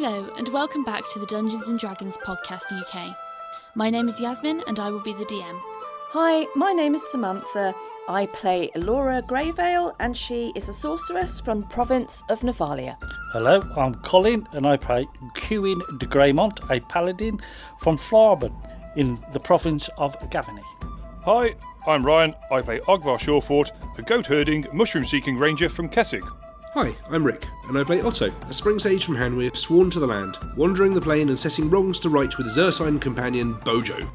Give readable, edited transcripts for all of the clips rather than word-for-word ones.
Hello, and welcome back to the Dungeons & Dragons Podcast UK. My name is Yasmin, and I will be the DM. Hi, my name is Samantha. I play Elora Greyvale, and she is a sorceress from the province of Nephalia. Hello, I'm Colin, and I play Queen de Greymont, a paladin from Thraben in the province of Gavany. Hi, I'm Ryan. I play Ogvar Shawfort, a goat-herding, mushroom-seeking ranger from Kessig. Hi, I'm Rick, and I play Otto, a spring sage from Hanweir, sworn to the land, wandering the plain and setting wrongs to right with his ursine companion, Bojo.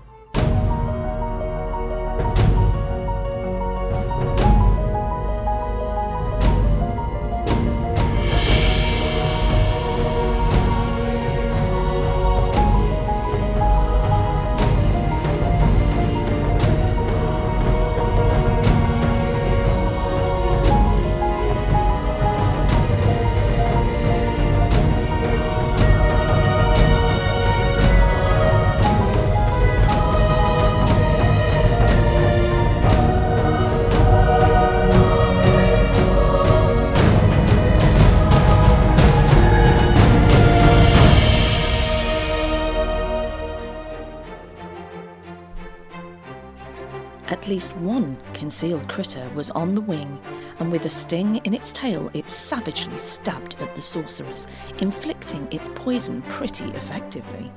At least one concealed critter was on the wing, and with a sting in its tail, it savagely stabbed at the sorceress, inflicting its poison pretty effectively.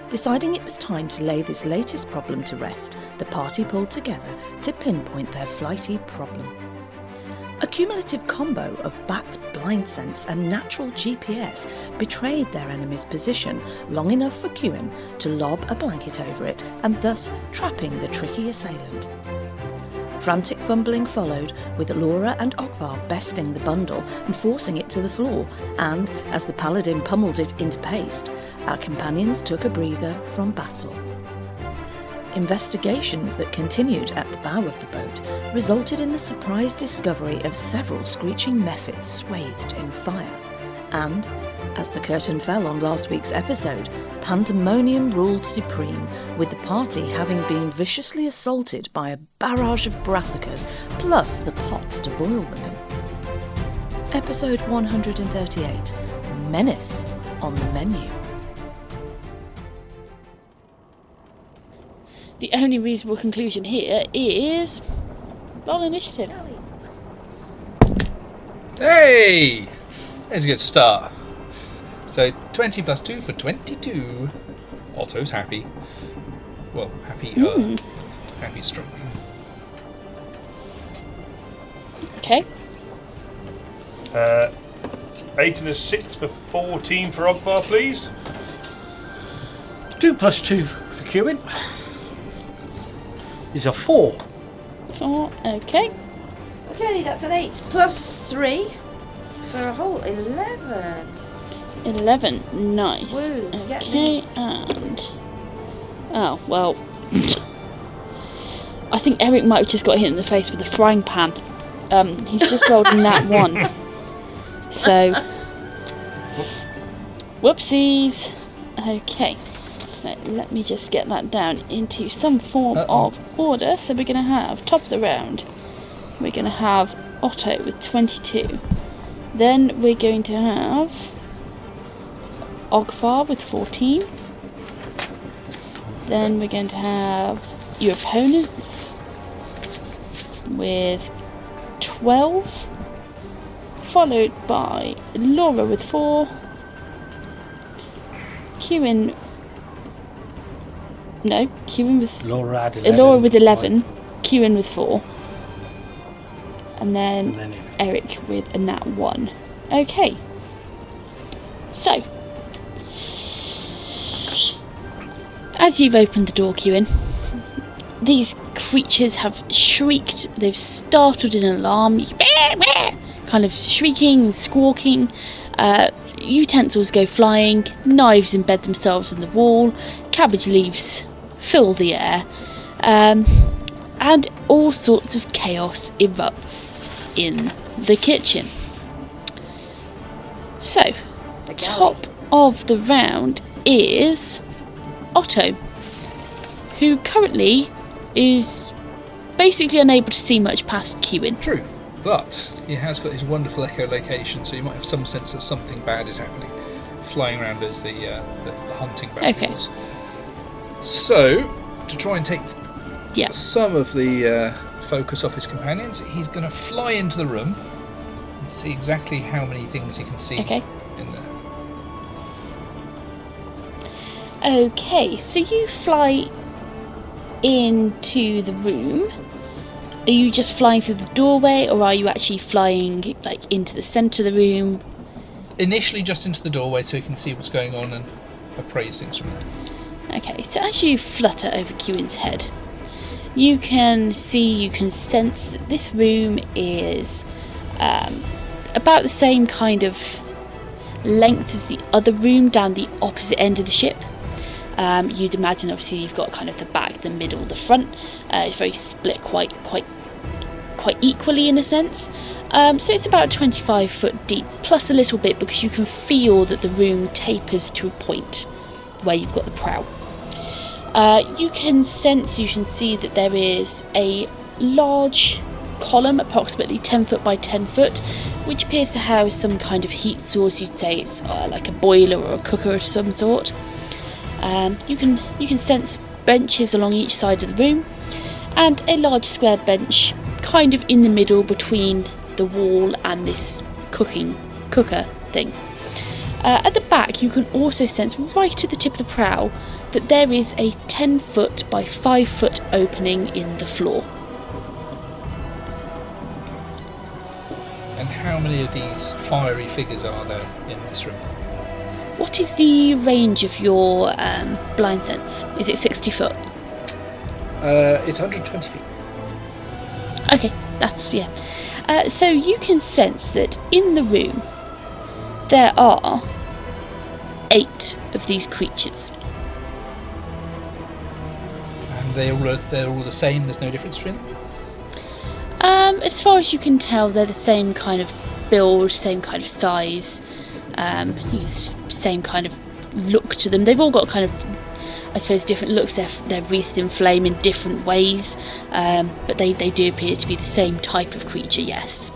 Deciding it was time to lay this latest problem to rest, the party pulled together to pinpoint their flighty problem. A cumulative combo of bat blind sense and natural GPS betrayed their enemy's position long enough for Queen to lob a blanket over it and thus trapping the tricky assailant. Frantic fumbling followed, with Laura and Ogvar besting the bundle and forcing it to the floor, and as the paladin pummeled it into paste, our companions took a breather from battle. Investigations that continued at the bow of the boat resulted in the surprise discovery of several screeching mephits swathed in fire. And, as the curtain fell on last week's episode, pandemonium ruled supreme, with the party having been viciously assaulted by a barrage of brassicas, plus the pots to boil them in. Episode 138, Menace on the menu. The only reasonable conclusion here is roll initiative. Hey! There's a good start. So 20 plus 2 for 22. Otto's happy. Well, happy stroke. Okay. 8 and a 6 for 14 for Ogvar, please. 2 plus 2 for Queen is a 4. 4, okay. Okay, that's an 8 plus 3 for a whole 11. 11, nice. Woo, get okay, me. and... Oh, well... I think Eric might have just got hit in the face with a frying pan. He's just rolled in that one. So... Whoopsies! Okay. So let me just get that down into some form of order. So we're going to have, top of the round, we're going to have Otto with 22. Then we're going to have Ogvar with 14. Then we're going to have your opponents with 12. Followed by Laura with 4. Queen with Laura had 11. Laura with 11, Queen with 4, and then Eric with a nat 1. Okay, so as you've opened the door, Queen, these creatures have shrieked. They've startled in alarm, kind of shrieking and squawking. Utensils go flying, knives embed themselves in the wall, cabbage leaves fill the air, and all sorts of chaos erupts in the kitchen. So, top of the round is Otto, who currently is basically unable to see much past Queen. True, but he has got his wonderful echolocation, so you might have some sense that something bad is happening. flying around as the hunting Okay. battles. So, to try and take Yeah. some of the focus off his companions, he's going to fly into the room and see exactly how many things he can see Okay. in there. Okay, so you fly into the room. Are you just flying through the doorway, or are you actually flying like into the centre of the room? Initially just into the doorway so you can see what's going on and appraise things from there. Okay, so as you flutter over Kewin's head, you can sense that this room is about the same kind of length as the other room down the opposite end of the ship. You'd imagine, obviously, you've got kind of the back, the middle, the front. It's very split quite equally in a sense. So it's about 25 foot deep, plus a little bit because you can feel that the room tapers to a point where you've got the prow. You can see that there is a large column, approximately 10 foot by 10 foot, which appears to house some kind of heat source. You'd say it's like a boiler or a cooker of some sort. You can sense benches along each side of the room, and a large square bench kind of in the middle between the wall and this cooker thing. At the back, you can also sense right at the tip of the prow that there is a 10 foot by 5 foot opening in the floor. And how many of these fiery figures are there in this room? What is the range of your blind sense? Is it 60 foot? It's 120 feet. Okay, that's, yeah. So you can sense that in the room there are 8 of these creatures. And they're all the same, there's no difference between them? As far as you can tell, they're the same kind of build, same kind of size, same kind of look to them. They've all got kind of, I suppose, different looks. They're wreathed in flame in different ways, but they do appear to be the same type of creature, yes.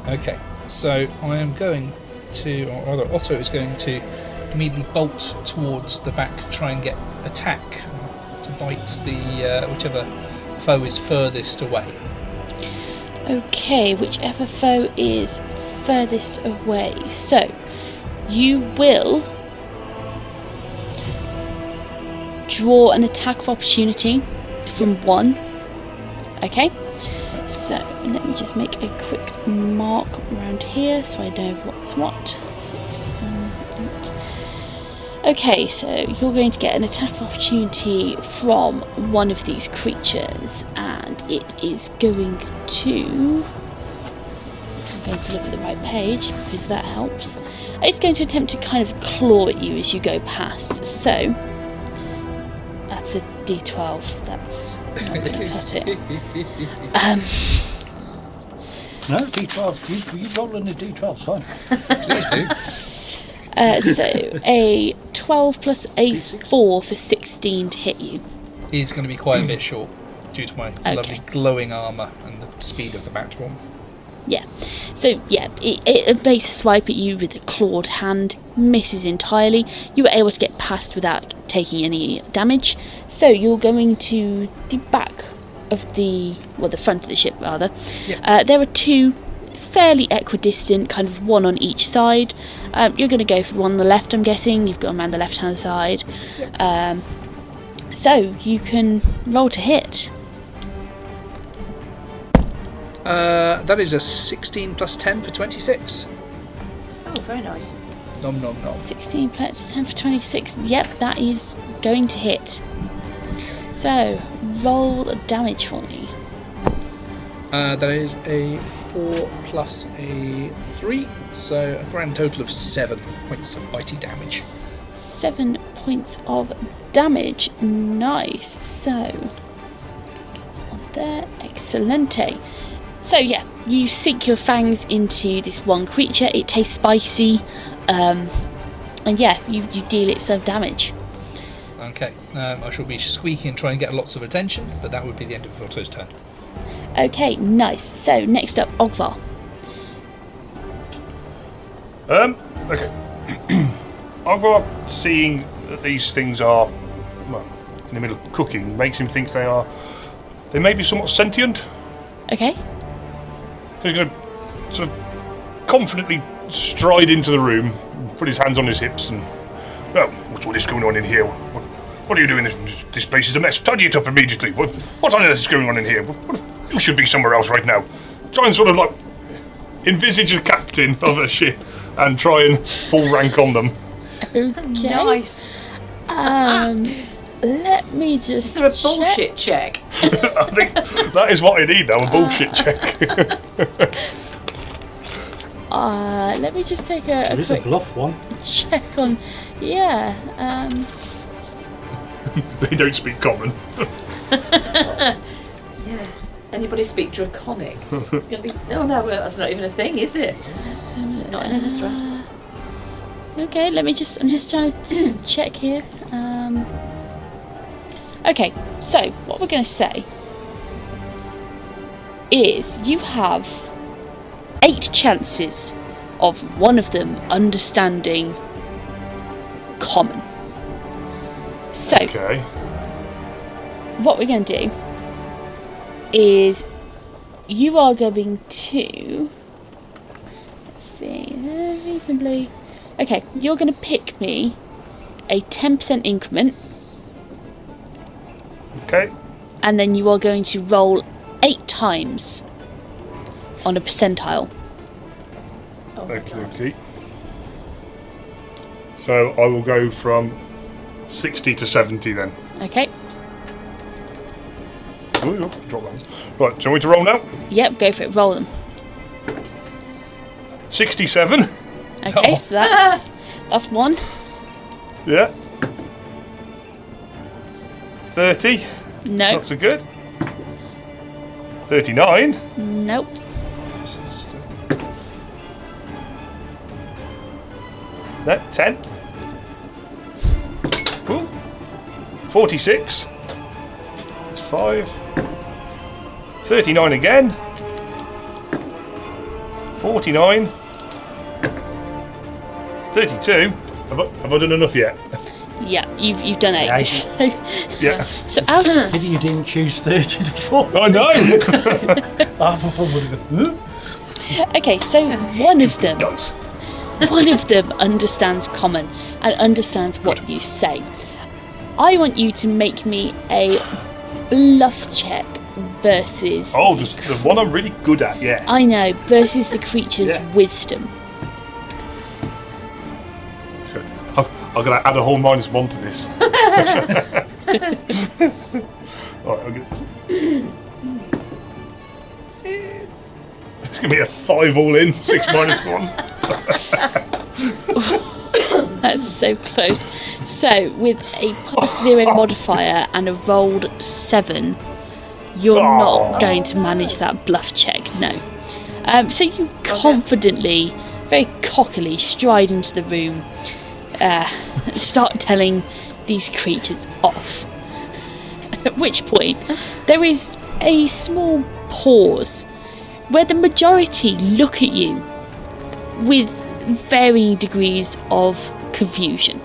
Okay, so I am going to, or rather Otto is going to immediately bolt towards the back, try and get attack to bite the whichever foe is furthest away. Okay, whichever foe is furthest away. So, you will draw an attack of opportunity from 1. Okay? So, let me just make a quick mark around here so I know what's what. 6, 7, 8. Okay, so you're going to get an attack of opportunity from one of these creatures, and it is going to... I'm going to look at the right page because that helps. It's going to attempt to kind of claw at you as you go past. So that's a D12. That's not going to cut it. No, D12. You roll on a D12, fine. Please do. So a 12 plus a 4 for 16 to hit you. He's going to be quite a bit short due to my lovely glowing armour and the speed of the bat form. Yeah. So yeah, it makes a swipe at you with a clawed hand, misses entirely. You were able to get past without taking any damage. So you're going to the back of the front of the ship rather. Yeah. There are 2 fairly equidistant, kind of one on each side. You're going to go for the one on the left, I'm guessing. You've got them around the left hand side. Yep. So you can roll to hit. That is a 16 plus 10 for 26. Oh, very nice. Nom nom nom. 16 plus 10 for 26. Yep, that is going to hit. So, roll damage for me. That is a 4 plus a 3, so a grand total of 7 points of bitey damage. 7 points of damage. Nice. So, on there. Excellente. So, yeah, you sink your fangs into this one creature. It tastes spicy. And yeah, you deal it some damage. Okay, I shall be squeaking and trying to get lots of attention, but that would be the end of Otto's turn. Okay, nice. So, next up, Ogvar. Okay. Ogvar seeing that these things are, well, in the middle of cooking, makes him think they may be somewhat sentient. Okay. So he's going to sort of confidently stride into the room, put his hands on his hips, and, well, what's all this going on in here? What are you doing? This place is a mess. Tidy it up immediately. What on earth is going on in here? You should be somewhere else right now. Try and sort of like envisage a captain of a ship and try and pull rank on them. Okay. Nice. Let me just. Is there a bullshit check? I think that is what I need now, a bullshit check. Let me just take a There is a quick bluff one. check on. Yeah. They don't speak common. Yeah. Anybody speak Draconic? It's going to be. Oh no, well, that's not even a thing, is it? Not in Innistrad. Okay, I'm just trying to check here. Okay, so what we're going to say is you have 8 chances of one of them understanding common. So, Okay. what we're going to do is you are going to, let's see, reasonably, okay, you're going to pick me a 10% increment, Okay. and then you are going to roll 8 times on a percentile. Okay. So I will go from 60 to 70 then. Okay, Ooh, drop that. Right, do you want me to roll now? yep, go for it, roll them. 67. Okay, so that's 1. Yeah. 30. No, Not so good. 39. nope, No, 10. Ooh. 46. That's 5. 39 again. 49. 32. Have I done enough yet? yeah, you've done 8. Nice. Yeah. So out of, Pity you didn't choose 30 to 40. I know. Half of them would have gone, okay, so one of them Does. one of them understands common and understands what you say. I want you to make me a bluff check versus. Oh, the one I'm really good at, yeah. I know, versus the creature's Yeah. wisdom. So I'm going to add a whole -1 to this. Right, I'm gonna... It's going to be a 5 all in, 6 -1. That's so close. So, with a +0 modifier and a rolled 7, you're not going to manage that bluff check, no. So you confidently, very cockily, stride into the room, start telling these creatures off. At which point, there is a small pause where the majority look at you with varying degrees of confusion.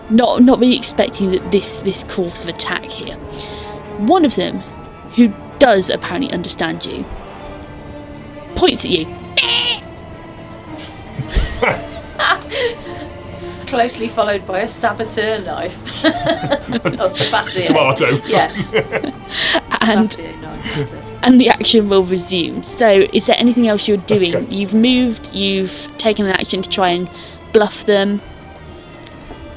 Not really expecting that this course of attack here. One of them, who does apparently understand you, points at you. Closely followed by a saboteur knife. Or sabatier. Tomato. Yeah. And Sabatier knife, that's it. and the action will resume. So is there anything else you're doing? Okay. You've moved, you've taken an action to try and bluff them.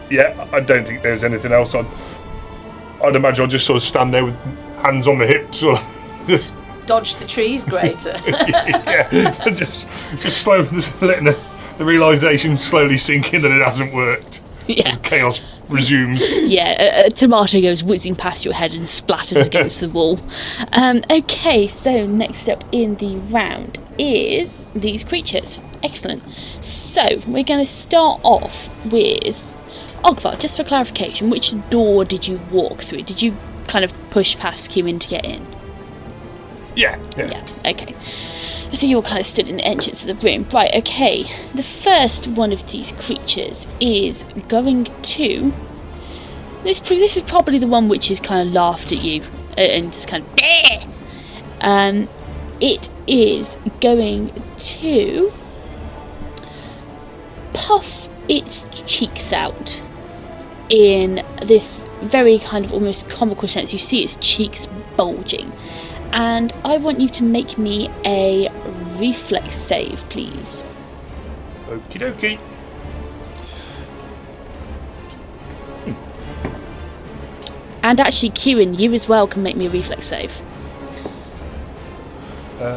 Yeah, I don't think there's anything else. I'd imagine I'll just sort of stand there with hands on the hips, or just Dodge the trees, greater. yeah, just slow, just letting the realisation slowly sink in that it hasn't worked. Yeah. As chaos resumes. Yeah, a tomato goes whizzing past your head and splatters against the wall. Okay, so next up in the round is these creatures. Excellent. So we're going to start off with Ogvar. Just for clarification, which door did you walk through? Did you kind of push past Kewin to get in? Yeah. Yeah, okay. So you're kind of stood in the entrance of the room. Right, okay. The first one of these creatures is going to... This is probably the one which has kind of laughed at you and just kind of... it is going to puff its cheeks out in this very kind of almost comical sense. You see its cheeks bulging. And I want you to make me a reflex save, please. Okie dokie. And actually, Kieran, you as well can make me a reflex save.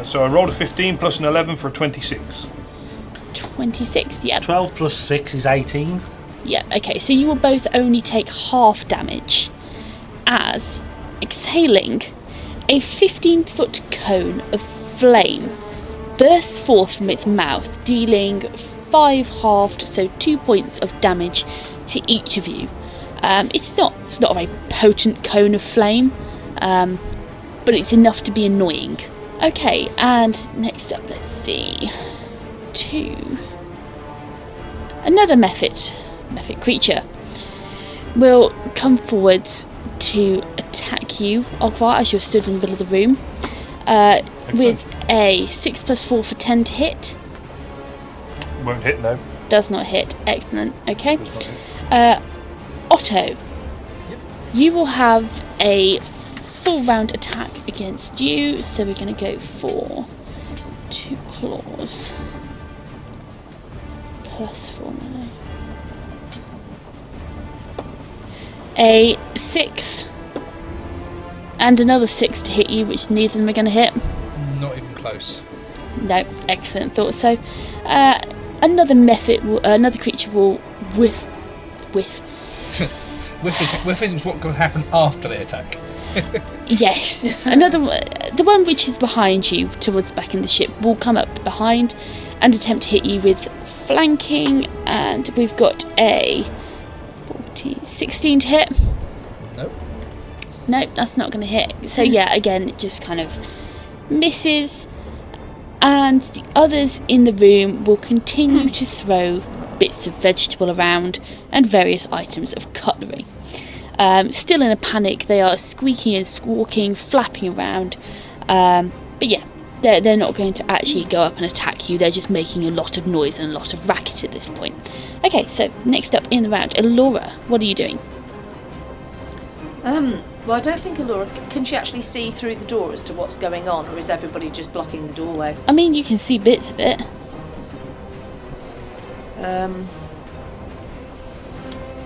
So I rolled a 15 plus an 11 for a 26. 26, yeah. 12 plus 6 is 18. Yeah, okay, so you will both only take half damage as exhaling a 15-foot cone of flame bursts forth from its mouth, dealing 5 halved, so 2 points of damage to each of you. It's not a very potent cone of flame, but it's enough to be annoying. Okay, and next up, let's see. 2. Another mephit creature will come forwards to attack you, Ogvar, as you're stood in the middle of the room, with a 6 plus 4 for 10 to hit. Won't hit, no. Does not hit. Excellent. Okay. Does not hit. Otto, Yep. you will have a full round attack against you, so we're going to go for 2 claws. Plus 4 melee. A 6 and another 6 to hit you, which neither of them are going to hit. Not even close. No, excellent. Thought so. Another creature will whiff. Whiff isn't what can happen after the attack. Yes, the one which is behind you, towards the back in the ship, will come up behind and attempt to hit you with flanking, and we've got a 16 to hit. Nope, that's not going to hit. So yeah, again, it just kind of misses. And the others in the room will continue to throw bits of vegetable around and various items of cutlery. Still in a panic, they are squeaking and squawking, flapping around. But yeah, they're not going to actually go up and attack you. They're just making a lot of noise and a lot of racket at this point. Okay, so next up in the round, Elora, what are you doing? Well, I don't think Allura... Can she actually see through the door as to what's going on, or is everybody just blocking the doorway? I mean, you can see bits of it. I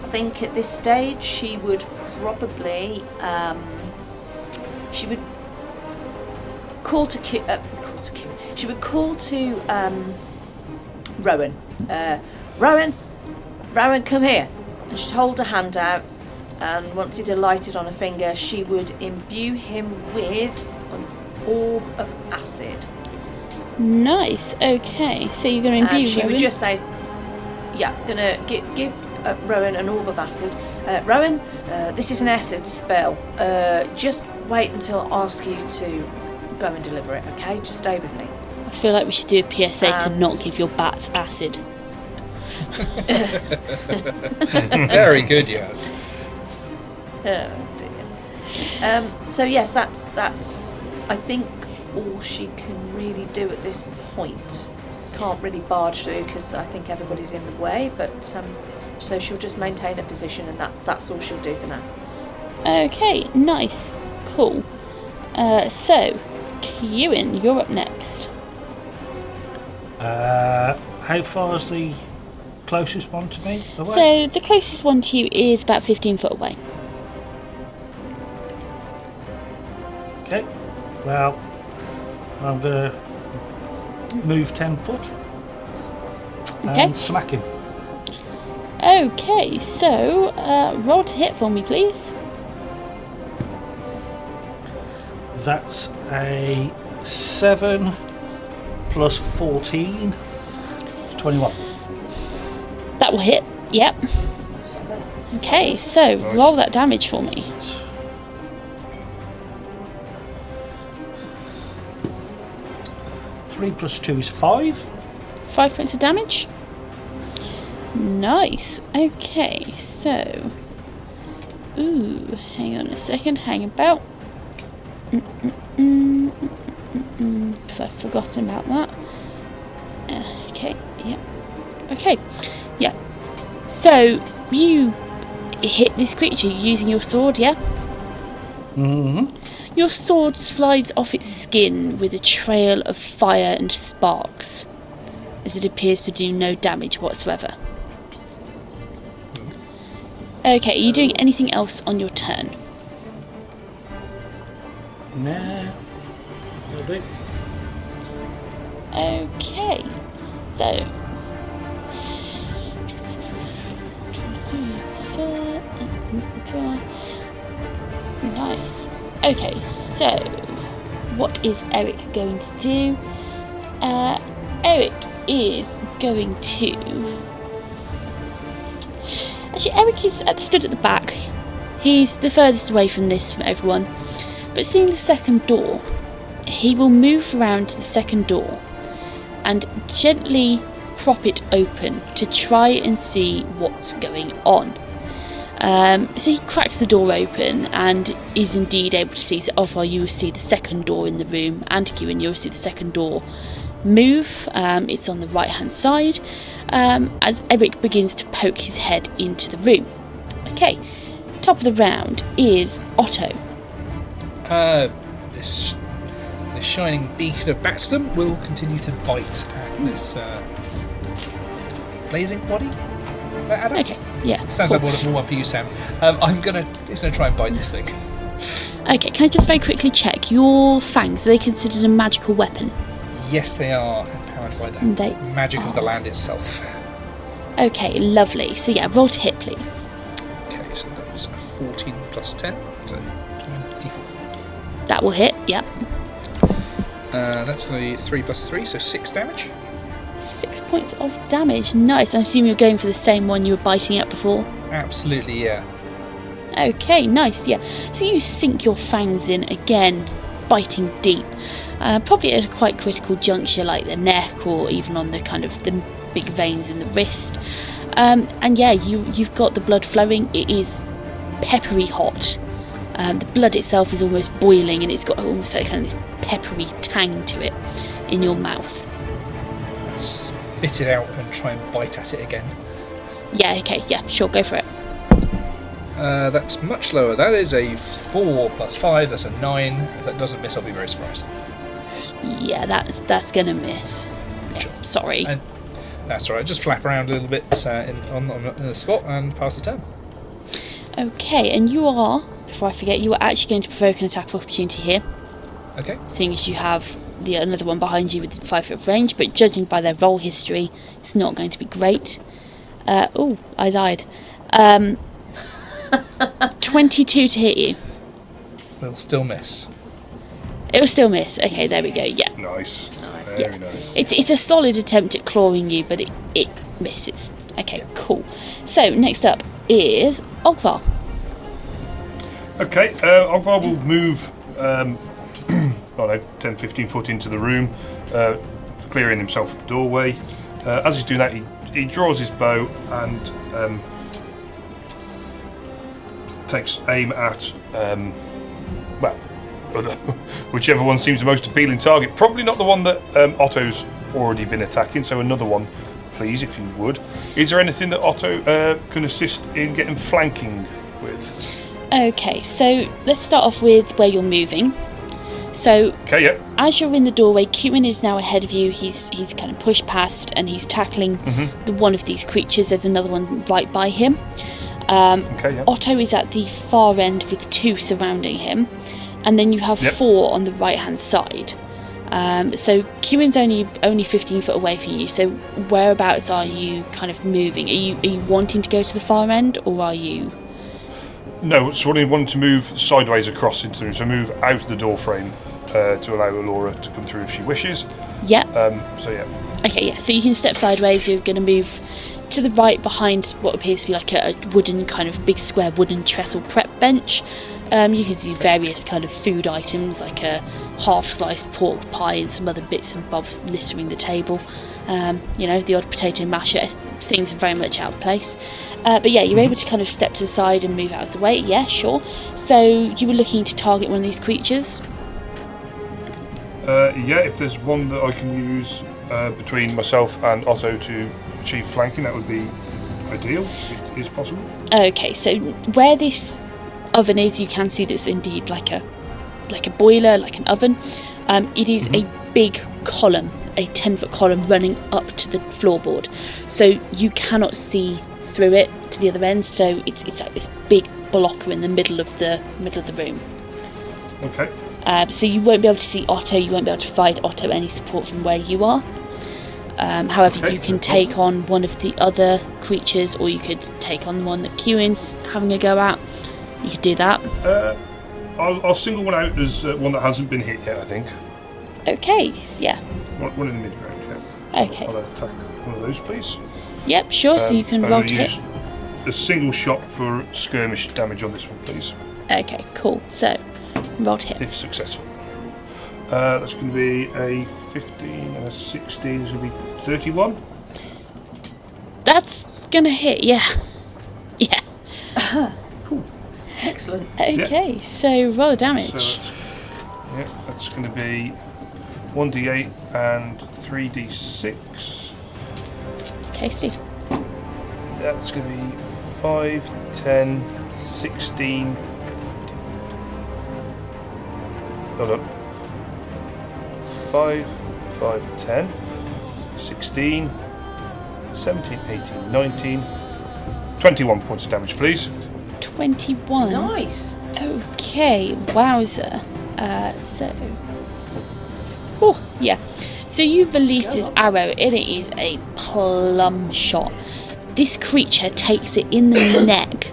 think at this stage she would probably... she would call to... She would call to Rowan. Rowan, come here. And she'd hold her hand out. And once he'd alighted on a finger, she would imbue him with an orb of acid. Nice. Okay, so you're going to imbue And she Rowan? would just say, "Yeah, gonna give Rowan an orb of acid. Rowan, this is an acid spell. Just wait until I ask you to go and deliver it. Okay, just stay with me." I feel like we should do a PSA to And- not give your bats acid. Very good, Yaz. Oh dear. So yes, that's I think all she can really do at this point. Can't really barge through because I think everybody's in the way. But so she'll just maintain her position, and that's all she'll do for now. Okay, nice. Cool. So, Kieran, you're up next. How far is the closest one to me away? So, the closest one to you is about 15 foot away. Okay, well, I'm going to move 10 foot Okay. and smack him. Okay, so roll to hit for me, please. That's a 7 plus 14, 21. That will hit. Yep. Okay, so roll that damage for me. 3 plus 2 is 5. 5 points of damage. Nice. Okay, so... Ooh, hang on a second. Hang about. Because I've forgotten about that. Okay, yeah. Okay, yeah. So, you hit this creature using your sword, yeah? Mm-hmm. Your sword slides off its skin with a trail of fire and sparks, as it appears to do no damage whatsoever. Okay, are you doing anything else on your turn? Nah. That'll do. Okay, so... Nice. Okay, so what is Eric going to do? Eric is going to... Actually, Eric is stood at the back. He's the furthest away from this from everyone. But seeing the second door, he will move around to the second door and gently prop it open to try and see what's going on. So he cracks the door open and is indeed able to see. So Othar, you will see the second door in the room, and Kewin, you will see the second door move. It's on the right hand side as Eric begins to poke his head into the room. Okay, top of the round is Otto. This shining beacon of batsdom will continue to bite at this blazing body. Adam? Okay, yeah. Sounds cool. like more one for you, Sam. It's gonna try and bite this thing. Okay, can I just very quickly check your fangs? Are they considered a magical weapon? Yes, they are empowered by the magic of the land itself. Okay, lovely. So yeah, roll to hit, please. Okay, so that's 14 plus 10, so 24. That will hit. Yep. That's going to be 3 plus 3, so 6 damage. 6 points of damage. Nice. I assume you're going for the same one you were biting at before. Absolutely, yeah. Okay, nice. Yeah. So you sink your fangs in again, biting deep. Probably at a quite critical juncture, like the neck, or even on the kind of the big veins in the wrist. And yeah, you've got the blood flowing. It is peppery hot. The blood itself is almost boiling, and it's got almost like kind of this peppery tang to it in your mouth. Spit it out and try and bite at it again. Yeah, okay, yeah, sure, go for it. That's much lower. That is a 4 plus 5, that's a 9. If that doesn't miss, I'll be very surprised. Yeah, that's gonna miss. Yeah, sorry. And that's alright, just flap around a little bit on the spot and pass the turn. Okay, and you are, before I forget, you are actually going to provoke an attack of opportunity here. Okay. Seeing as you have another one behind you with 5 foot of range, but judging by their roll history, it's not going to be great. Oh, I lied. 22 to hit you. Will still miss. It will still miss. Okay, there we go. Yeah. Nice. Yeah. Very nice. It's a solid attempt at clawing you, but it misses. Okay, cool. So next up is Ogvar. Okay, Ogvar will move, I don't know, 10, 15 foot into the room, clearing himself at the doorway. As he's doing that, he draws his bow and takes aim at, whichever one seems the most appealing target. Probably not the one that Otto's already been attacking, so another one, please, if you would. Is there anything that Otto can assist in getting flanking with? Okay, so let's start off with where you're moving. So, okay, yeah. As you're in the doorway, Kewin is now ahead of you. He's kind of pushed past and he's tackling the one of these creatures. There's another one right by him. Okay, yeah. Otto is at the far end with 2 surrounding him, and then you have 4 on the right hand side. So Kewin's only 15 foot away from you. So whereabouts are you kind of moving? Are you wanting to go to the far end, or are you? No, so I wanted to move sideways across into the room, so move out of the door frame to allow Laura to come through if she wishes. Yeah. So yeah. Okay, yeah. So you can step sideways. You're going to move to the right behind what appears to be like a wooden kind of big square wooden trestle prep bench. You can see various kind of food items, like a half-sliced pork pie and some other bits and bobs littering the table. The odd potato masher. Things are very much out of place. But yeah, you're able to kind of step to the side and move out of the way. Yeah, sure. So you were looking to target one of these creatures? Yeah, if there's one that I can use between myself and Otto to achieve flanking, that would be ideal, if it is possible. Okay, so where this oven is, you can see that it's indeed like a boiler, like an oven. It is a big column, a 10-foot column running up to the floorboard, so you cannot see through it to the other end. So it's like this big blocker in the middle of the room. Okay. So you won't be able to see Otto. You won't be able to provide Otto any support from where you are. However, you can take on one of the other creatures, or you could take on the one that Kewin's having a go at. You could do that. I'll single one out as one that hasn't been hit yet, I think. Okay, yeah. One in the mid-ground, yeah. So Okay. I'll attack one of those, please. Yep, sure, so you can and roll I'll to hit. use a single shot for skirmish damage on this one, please, Okay, cool. So, roll to hit. if successful. That's going to be a 15 and a 16. It's going to be 31. That's gonna hit, yeah. Yeah. Excellent. Okay, so roll the damage. So that's going to be 1d8 and 3d6. Tasty. That's going to be 5, 10, 16. Hold on. 5, 10, 16, 17, 18, 19, 21 points of damage, please. 21. Nice. Okay, wowzer. Oh, yeah. So you release this arrow, and it is a plumb shot. This creature takes it in the neck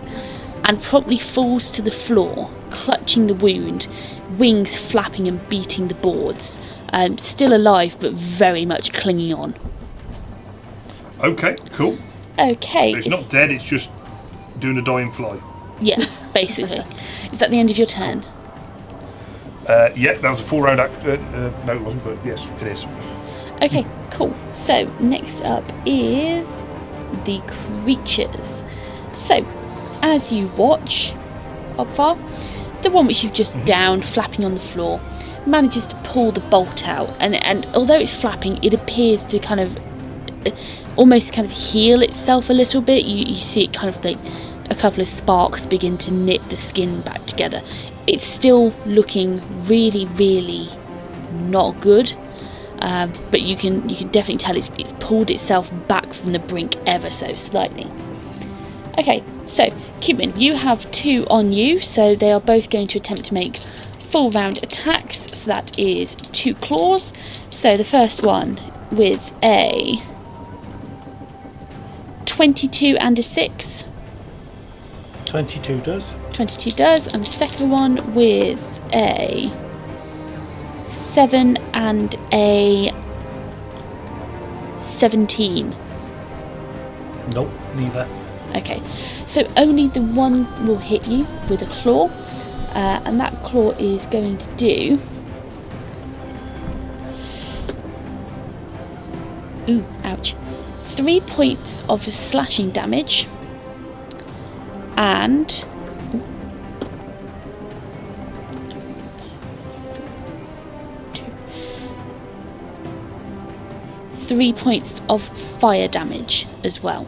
and promptly falls to the floor, clutching the wound, wings flapping and beating the boards. Still alive, but very much clinging on. Okay, cool. Okay. So it's not dead, it's just doing a dying fly. Yeah, basically. Is that the end of your turn? Yeah, that was a 4-round act. No, it wasn't, but yes, it is. Okay, cool. So, next up is the creatures. So, as you watch, Ogvar, the one which you've just downed, flapping on the floor, manages to pull the bolt out, and although it's flapping, it appears to kind of almost kind of heal itself a little bit. You see it kind of like a couple of sparks begin to knit the skin back together. It's still looking really, really not good, but you can definitely tell it's pulled itself back from the brink ever so slightly. Okay, so Cuban, you have 2 on you, so they are both going to attempt to make full round attacks. So that is 2 claws. So the first one with a 22 and a 6. 22 does. 22 does, and the second one with a 7 and a 17. Nope, neither. Okay, so only the one will hit you with a claw, and that claw is going to do... Ooh, ouch. 3 points of slashing damage, and... 3 points of fire damage as well,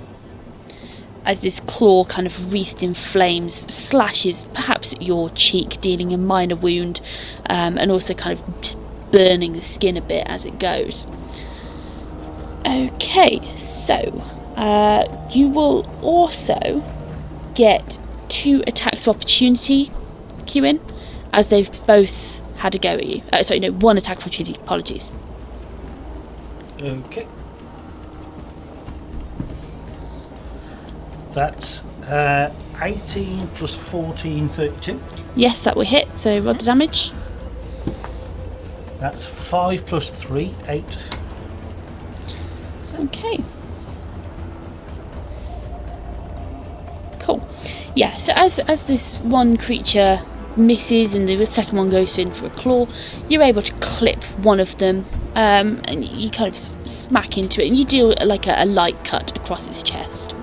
as this claw, kind of wreathed in flames, slashes perhaps at your cheek, dealing a minor wound, and also kind of just burning the skin a bit as it goes. Okay, so you will also get 2 attacks of opportunity, Kewin, as they've both had a go at you. Sorry, no, 1 attack of opportunity, apologies. Okay. That's 18 plus 14, 32. Yes, that will hit, so roll the damage. That's 5 plus 3, 8. Okay. Cool. Yeah, so as this one creature misses and the second one goes in for a claw, you're able to clip one of them, and you kind of smack into it, and you deal like a light cut across its chest.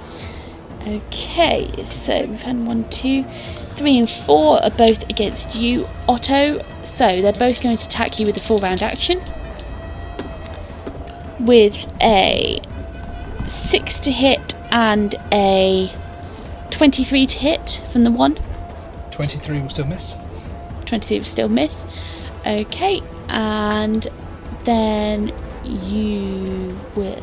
Okay, so we've had 1, 2, 3 and 4 are both against you, Otto. So they're both going to attack you with a full round action. With a 6 to hit and a 23 to hit from the one. 23 will still miss. 23 will still miss. Okay, and then you will...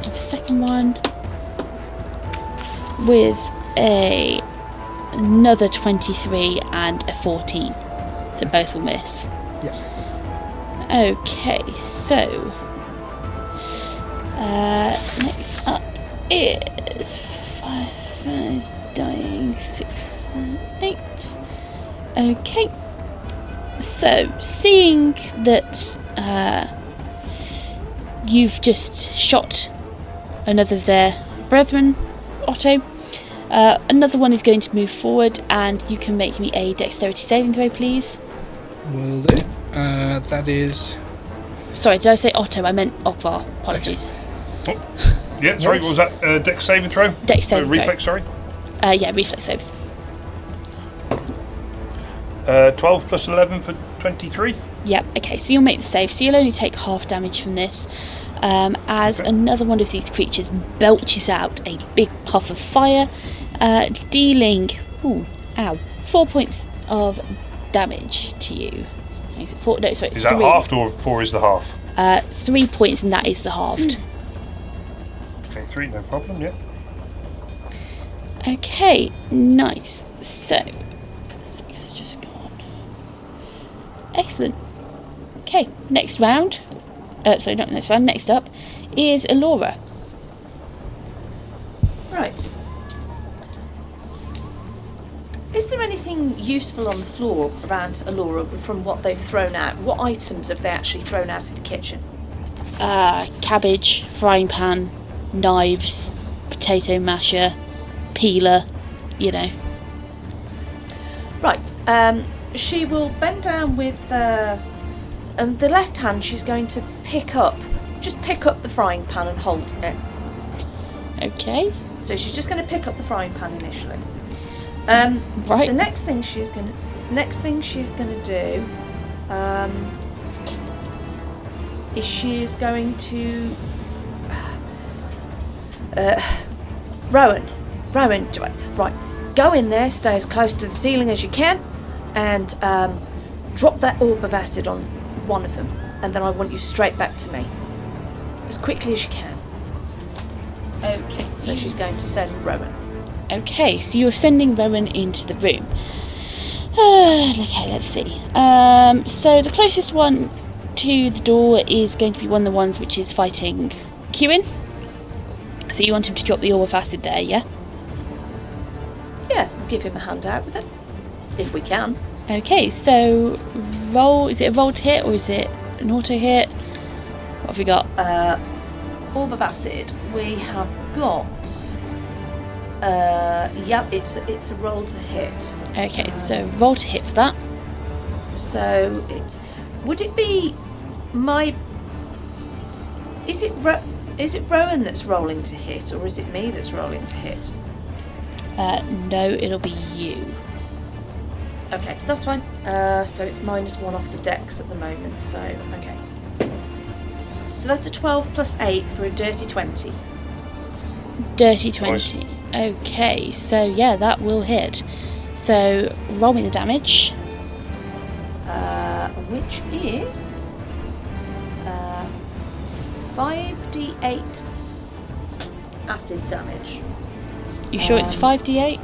The second one with another 23 and a 14. So both will miss. Yeah. Okay, so next up is 5 is dying, 6, 7, 8. Okay, so seeing that you've just shot another of their brethren, Otto, another one is going to move forward, and you can make me a dexterity saving throw, please. Will do. That is... Sorry, did I say Otto? I meant Ogvar. Apologies. Oh, yeah, sorry, what was that? Dex saving throw? Dex saving throw. Reflex, sorry. Yeah, reflex save. 12 plus 11 for 23. Yep, okay, so you'll make the save. So you'll only take half damage from this. As another one of these creatures belches out a big puff of fire, dealing 4 points of damage to you. Is it 4? No, sorry, Is 3. that halved or 4 is the half? 3 points, and that is the halved. Okay, 3, no problem, yeah. Okay, nice. So, 6 has just gone. Excellent. Okay, next round. Sorry, not next round. Next up is Alora. Right. Is there anything useful on the floor around Alora from what they've thrown out? What items have they actually thrown out of the kitchen? Cabbage, frying pan, knives, potato masher, peeler, you know. Right. She will bend down with the left hand. She's going to pick up the frying pan and hold it. Okay. So she's just going to pick up the frying pan initially. Right. The next thing she's going to do is she is going to Rowan, right, go in there, stay as close to the ceiling as you can, and drop that orb of acid on one of them, and then I want you straight back to me as quickly as you can. Okay. So she's going to send Rowan. Okay, so you're sending Rowan into the room. Okay, let's see. So the closest one to the door is going to be one of the ones which is fighting Kewin. So you want him to drop the orb of acid there, yeah? Yeah, give him a hand out with it, if we can. Okay, so roll. Is it a roll to hit or is it an auto hit? What have we got? Orb of acid. We have got. Yep, it's a roll to hit. Okay, so roll to hit for that. So it's. Would it be my? Is it Rowan that's rolling to hit, or is it me that's rolling to hit? No, it'll be you. Okay, that's fine. So it's -1 off the dex at the moment. So okay. So that's a 12 plus 8 for a dirty 20. Dirty 20. Nice. Okay, so yeah, that will hit. So roll me the damage. Which is 5d8 acid damage. You sure it's 5d8?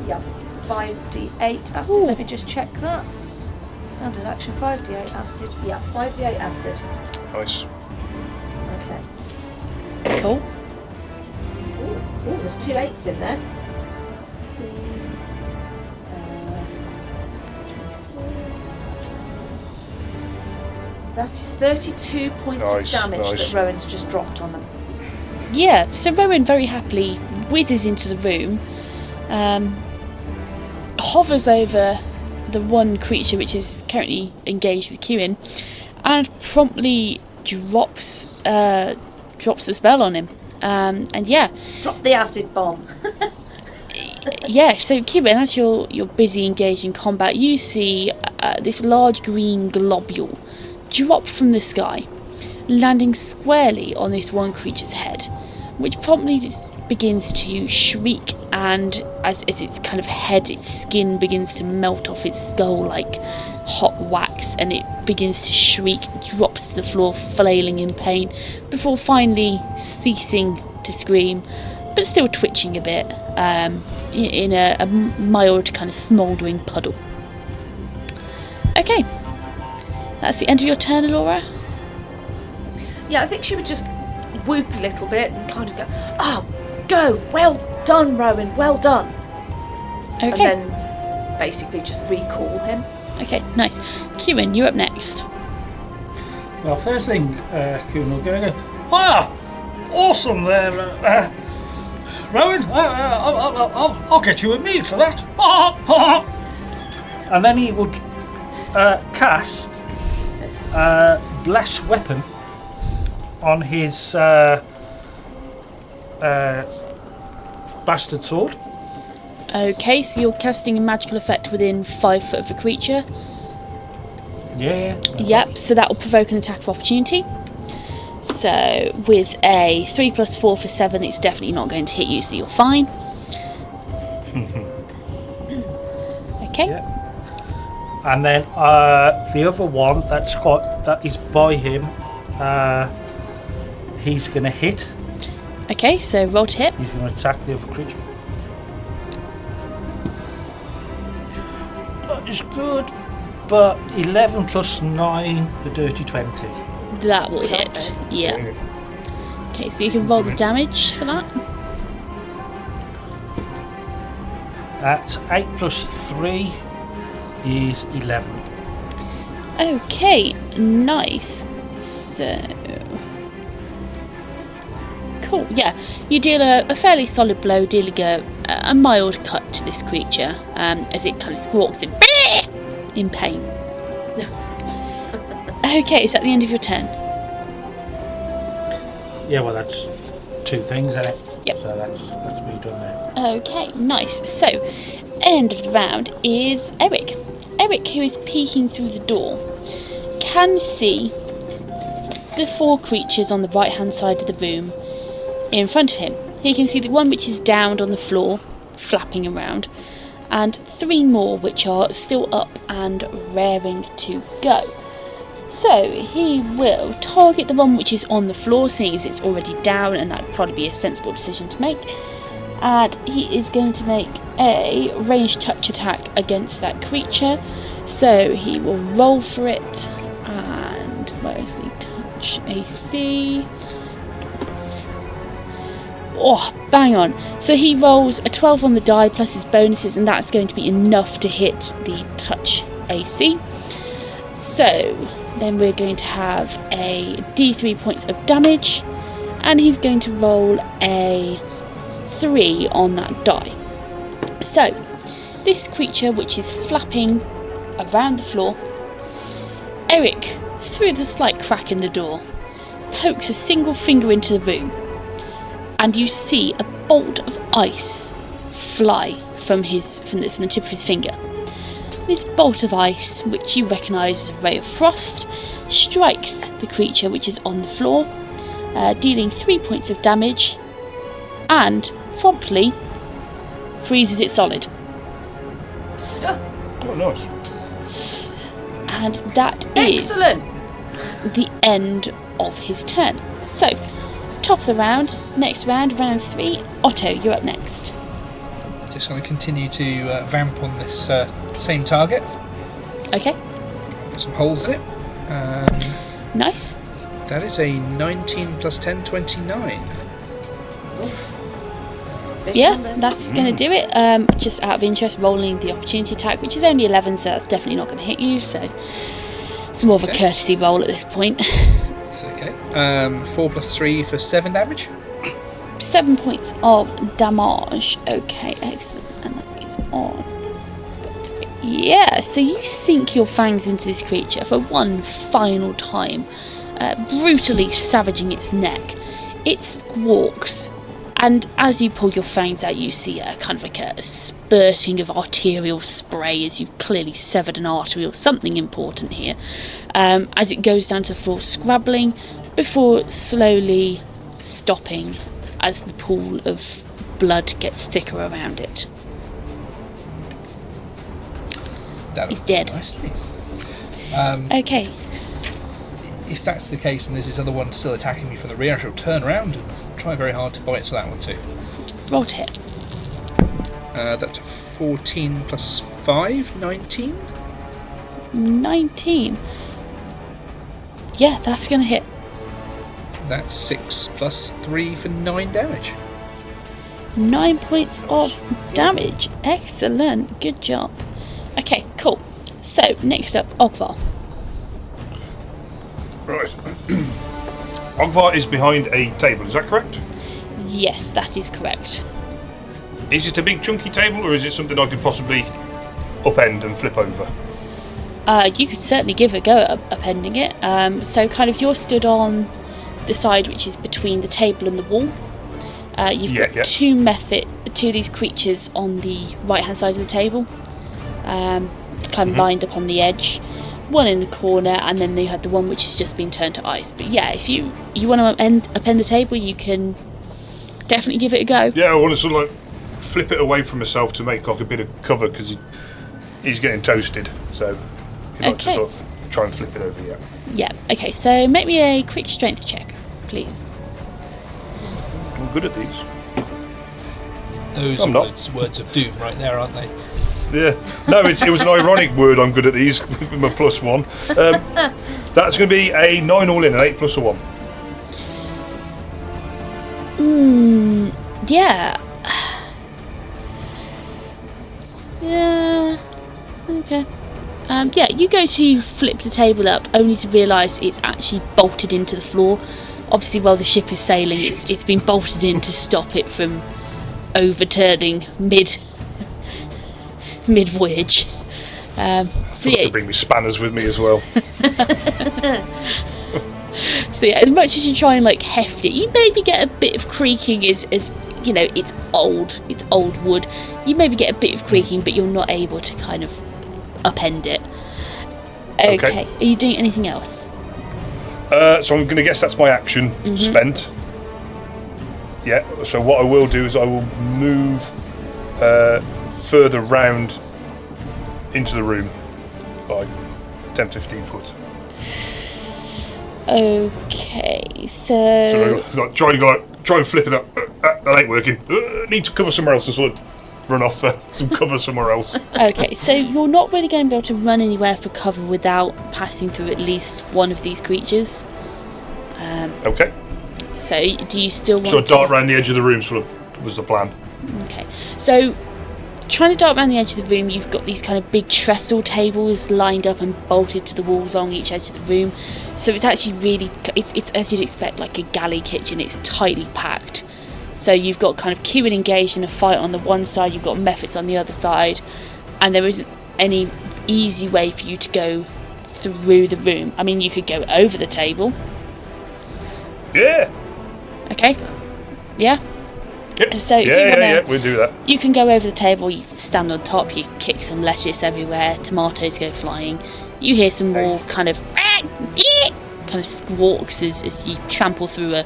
Yeah, 5d8 acid. Ooh. Let me just check that. Standard action, 5d8 acid. Yeah, 5d8 acid. Nice. Okay. Cool. Oh, there's 2 8s in there. 16. That is 32 points of damage that Rowan's just dropped on them. Yeah, so Rowan very happily whizzes into the room, hovers over the one creature which is currently engaged with queuing, and promptly drops the spell on him. And yeah, drop the acid bomb. yeah. So Kieran, as you're busy engaged in combat, you see this large green globule drop from the sky, landing squarely on this one creature's head, which promptly just begins to shriek, and as its kind of head, its skin begins to melt off its skull like hot wax, and it begins to shriek, drops to the floor flailing in pain, before finally ceasing to scream, but still twitching a bit, in a mild kind of smouldering puddle. Okay, that's the end of your turn, Laura. Yeah, I think she would just whoop a little bit and kind of go, "Oh, go! Well done, Rowan. Well done." Okay. And then basically just recall him. Okay, nice. Kieran, you're up next. Well, first thing, Kuhn will go, "Wow, awesome there, Rowan. I'll get you a mead for that." And then he would cast Bless Weapon on his bastard sword. Okay, so you're casting a magical effect within 5 foot of the creature. Yeah. Yep, so that will provoke an attack of opportunity. So with a 3 + 4 for 7, it's definitely not going to hit you, so you're fine. Okay. Yeah. And then the other one that is by him, he's going to hit. Okay, so roll to hit. He's going to attack the other creature. That is good, but 11 + 9, a dirty 20. That will hit. Yeah. Okay, so you can roll the damage for that. That's 8 + 3 is 11. Okay, nice. So cool. Yeah, you deal a fairly solid blow, dealing a mild cut to this creature as it kind of squawks in pain. Okay, is that the end of your turn? Yeah, well, that's 2 things, isn't it? Yep. So that's me done there. Okay, nice. So, end of the round is Eric. Eric, who is peeking through the door, can see the 4 creatures on the right-hand side of the room in front of him. He can see the one which is downed on the floor, flapping around, and 3 more which are still up and raring to go. So he will target the one which is on the floor, seeing as it's already down, and that would probably be a sensible decision to make. And he is going to make a ranged touch attack against that creature. So he will roll for it, and where is the touch AC? Oh, bang on. So he rolls a 12 on the die plus his bonuses, and that's going to be enough to hit the touch AC. So then we're going to have a D3 points of damage, and he's going to roll a 3 on that die. So this creature, which is flapping around the floor, Eric, through the slight crack in the door, pokes a single finger into the room, and you see a bolt of ice fly from the tip of his finger. This bolt of ice, which you recognise as a ray of frost, strikes the creature which is on the floor, dealing 3 points of damage, and promptly freezes it solid. Oh, nice. And that is Excellent. the end of his turn. So, top of the round, next round, round 3. Otto, you're up next. Just going to continue to vamp on this same target. Okay, Put some holes in it. nice. That is a 19 + 10, 29. Big Yeah, numbers. that's going to do it. Just out of interest, rolling the opportunity attack, which is only 11, so that's definitely not going to hit you. So It's more of a Okay. courtesy roll at this point. It's okay. 4 plus 3 for 7 damage. 7 points of damage. Okay, excellent. And that is on. Yeah, so you sink your fangs into this creature for one final time, brutally savaging its neck. It squawks, and as you pull your fangs out, you see a kind of like a spurting of arterial spray as you've clearly severed an artery or something important here, as it goes down to the floor, scrabbling, before slowly stopping as the pool of blood gets thicker around it. He's dead. Nicely. Okay. If that's the case and there's this other one still attacking me from the rear, I shall turn around and try very hard to bite to that one too. Roll to hit. That's 14 plus 5, 19. 19. Yeah, that's going to hit. That's 6 plus 3 for 9 damage. 9 points of damage. Excellent. Good job. Okay, cool. So, next up, Ogvar. Right. Ogvar is behind a table, is that correct? Yes, that is correct. Is it a big chunky table, or is it something I could possibly upend and flip over? You could certainly give it a go at upending it. So, kind of, you're stood on the side which is between the table and the wall. You've got two of these creatures on the right-hand side of the table, kind of lined up on the edge. One in the corner, and then you have the one which has just been turned to ice. But yeah, if you want to upend the table, you can definitely give it a go. Yeah, I want to sort of like flip it away from myself to make like a bit of cover because he's getting toasted. So he'd like to sort of try and flip it over. Yeah. Yeah. Okay. So make me a quick strength check, please. I'm good at these. Those I'm are not. words of doom right there, aren't they? Yeah. No, it was an ironic word. I'm good at these with my +1. That's going to be a 9 all in, an 8 plus a 1. Yeah. Yeah. Okay. Yeah, you go to flip the table up, only to realise it's actually bolted into the floor. Obviously, while the ship is sailing, it's been bolted in to stop it from overturning mid-voyage. I forgot to bring me spanners with me as well. So yeah, as much as you try and like heft it, you maybe get a bit of creaking as you know, it's old wood. You maybe get a bit of creaking, but you're not able to kind of upend it. Okay. Are you doing anything else? So I'm going to guess that's my action spent. Yeah, so what I will do is I will move further round into the room by 10-15 foot. Okay, so like, try and flip it up. That ain't working. Need to cover somewhere else and sort of run off for some cover somewhere else. okay, so you're not really going to be able to run anywhere for cover without passing through at least one of these creatures. Okay. So do you still want So a dart around the edge of the room sort of was the plan. Okay, so trying to dart around the edge of the room, you've got these kind of big trestle tables lined up and bolted to the walls along each edge of the room. So it's actually really, it's as you'd expect, like a galley kitchen. It's tightly packed. So you've got kind of queuing engaged in a fight on the one side, you've got mephits on the other side, and there isn't any easy way for you to go through the room. I mean, you could go over the table. Yeah. Okay. Yeah. Yep. So if you wanna, we'll do that. you can go over the table, you stand on top, you kick some lettuce everywhere, tomatoes go flying. You hear some more kind of squawks as you trample through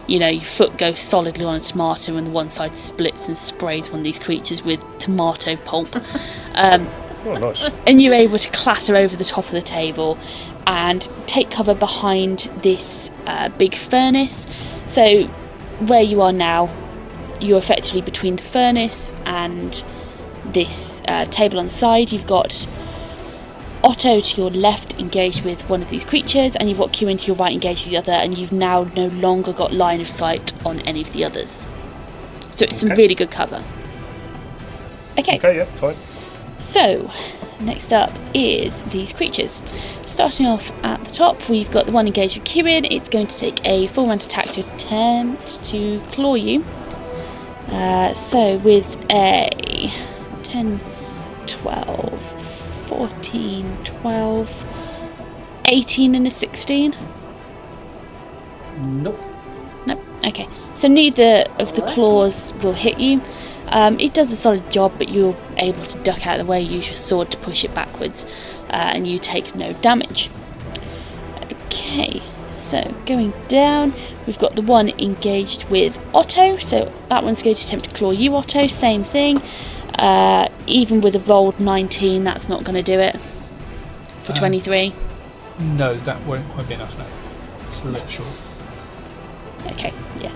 your foot goes solidly on a tomato and the one side splits and sprays one of these creatures with tomato pulp. Oh, nice. And you're able to clatter over the top of the table and take cover behind this big furnace. So where you are now, you're effectively between the furnace and this table on the side. You've got Otto to your left engaged with one of these creatures, and you've got Kewin to your right engaged with the other, and you've now no longer got line of sight on any of the others. So it's some really good cover. Okay. Okay, yeah, fine. So next up is these creatures. Starting off at the top, we've got the one engaged with Kieran. It's going to take a full round attack to attempt to claw you. So with a 10, 12, 14, 12, 18 and a 16. Nope. Nope. Okay. So neither of the claws will hit you. It does a solid job, but you're able to duck out of the way, use your sword to push it backwards, and you take no damage. Okay, so going down, we've got the one engaged with Otto, so that one's going to attempt to claw you, Otto, same thing. Even with a rolled 19, that's not going to do it for 23. No, that won't quite be enough now. It's a little short. Okay, yeah.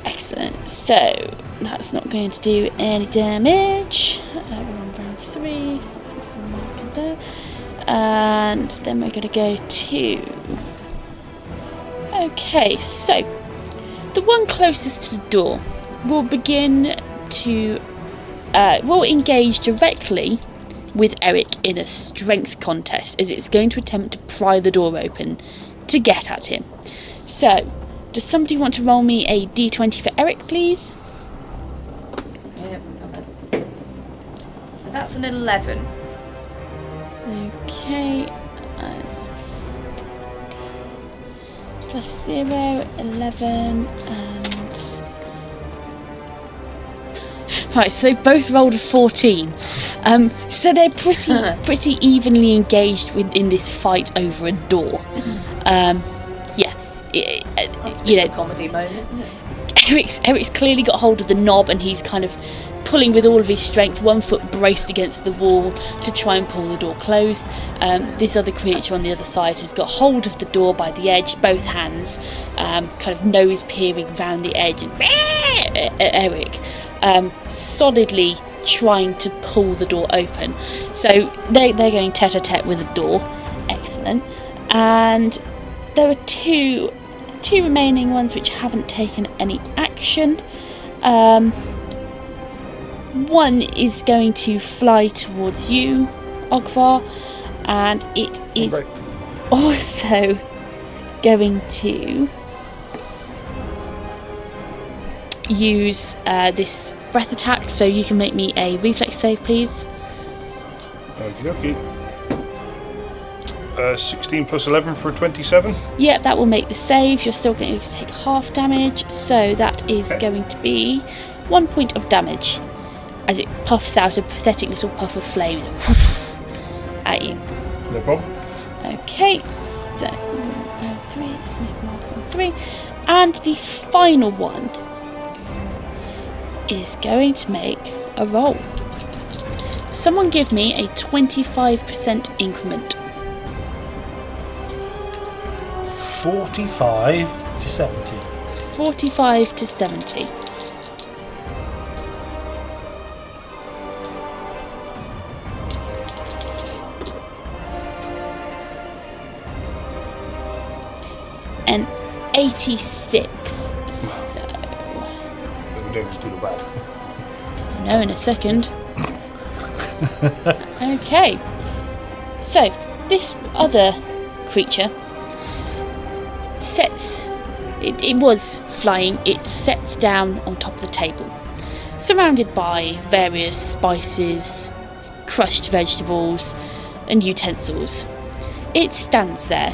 Excellent. So, that's not going to do any damage. We're on round 3, so let's make a mark in there. And then we're going to go to... Okay, so the one closest to the door will begin to... will engage directly with Eric in a strength contest, as it's going to attempt to pry the door open to get at him. So, does somebody want to roll me a d20 for Eric, please? Yep, that's an 11. Okay. Plus 0, 11, and... Right, so they both rolled a 14. So they're pretty evenly engaged in this fight over a door. Yeah. Must be a comedy moment, isn't it? Eric's clearly got hold of the knob, and he's kind of pulling with all of his strength, one foot braced against the wall to try and pull the door closed. This other creature on the other side has got hold of the door by the edge, both hands, kind of nose peering round the edge, and Eric solidly trying to pull the door open. So they're going tete-a-tete with the door. Excellent. And there are two remaining ones which haven't taken any action. One is going to fly towards you, Ogvar, and it is also going to use this breath attack, so you can make me a reflex save, please. Okie dokie. 16 plus 11 for a 27. Yep, that will make the save. You're still going to take half damage, so that is going to be 1 point of damage as it puffs out a pathetic little puff of flame at you. No problem. Okay, so round 3, let's make a mark on 3. And the final one is going to make a roll. Someone give me a 25% increment. 45 to 70. 45 to 70. And 86. So We don't just do the bad. no, in a second. Okay. So this other creature it was flying, it sets down on top of the table, surrounded by various spices, crushed vegetables and utensils. It stands there,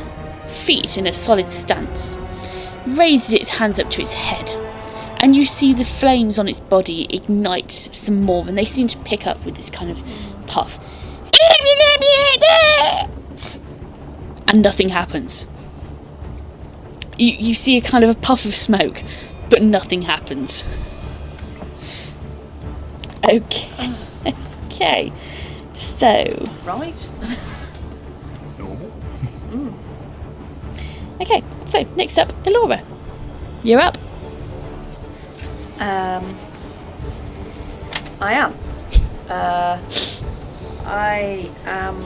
feet in a solid stance, raises its hands up to its head, and you see the flames on its body ignite some more, and they seem to pick up with this kind of puff. And nothing happens. You see a kind of a puff of smoke, but nothing happens. Okay. So. Right. Normal. Okay, so next up, Elora. You're up. I am. I am.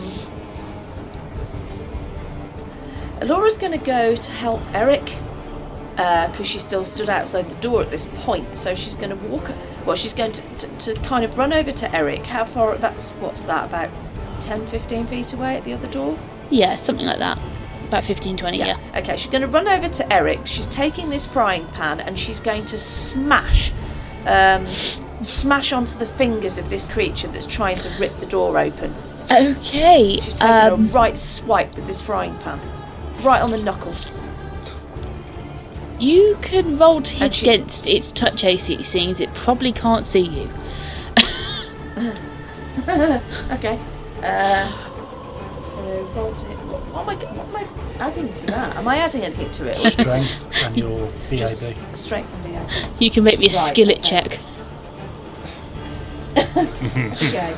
Alora's going to go to help Eric because she still stood outside the door at this point. So she's going to walk. Well, she's going to kind of run over to Eric. How far? What's that? About 10, 15 feet away at the other door? Yeah, something like that. About 15, 20, yeah. Okay, she's going to run over to Eric. She's taking this frying pan and she's going to smash onto the fingers of this creature that's trying to rip the door open. Okay. She's taking a right swipe with this frying pan. Right on the knuckles. You can roll to hit And against its touch AC, seeing as it probably can't see you. Okay. So roll to hit. What am I adding to that? Am I adding anything to it? Or is this Strength and your BAB. just strength and BAB? You can make me a Right, skillet okay. check. Okay.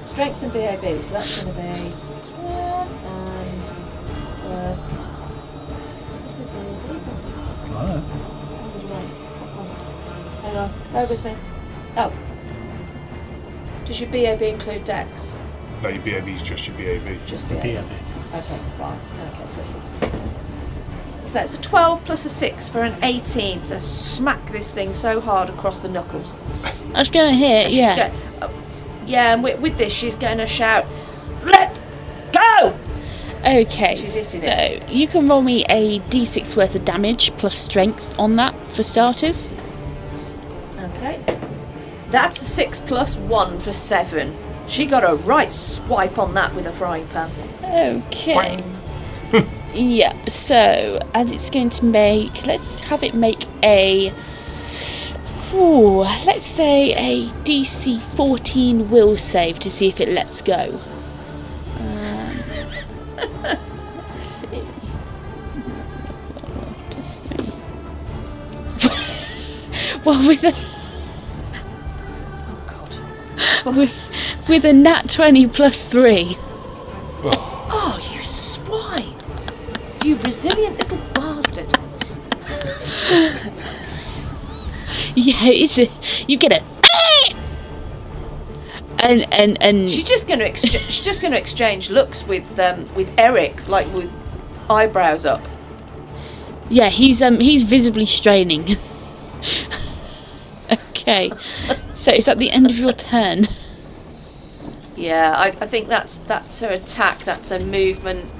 Strength and BAB. So that's going to be 10 and. What's my BAB? Hang on. Bear with me. Oh. Does your BAB include Dex? No, your BAB is just your BAB. Just The BAB. BAB. Okay, fine. Okay, so that's a 12 plus a 6 for an 18 to smack this thing so hard across the knuckles. I was going to hit, And yeah. she's and with this, she's going to shout, "Let go!" Okay, She's hitting so you can roll me a d6 worth of damage plus strength on that for starters. Okay. That's a 6 plus 1 for 7. She got a right swipe on that with a frying pan. Okay. Yeah, so, and it's going to make, let's have it make a, let's say a DC 14 will save to see if it lets go. Let's see. Plus 3. Well, with a... Oh, God. With a nat 20 plus 3. Oh, you swine! You resilient little bastard. Yeah, you get a and She's just going to exchange looks with Eric, like with eyebrows up. yeah, he's visibly straining. Okay, so is that the end of your turn? Yeah, I think that's her attack. That's her movement.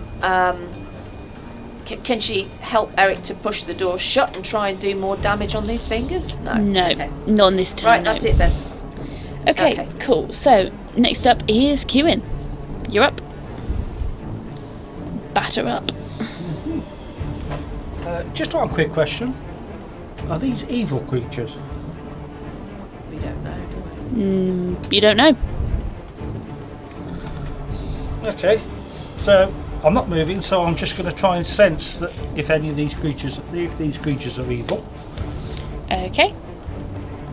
Can she help Eric to push the door shut and try and do more damage on these fingers? No. No, Okay. not on this turn. Right, no. that's it then. Okay, Okay. cool. So next up is Kewin. You're up. Batter up. Just one quick question. Are these evil creatures? We don't know, do You don't know. Okay. So I'm not moving, so I'm just going to try and sense that if these creatures are evil. Okay.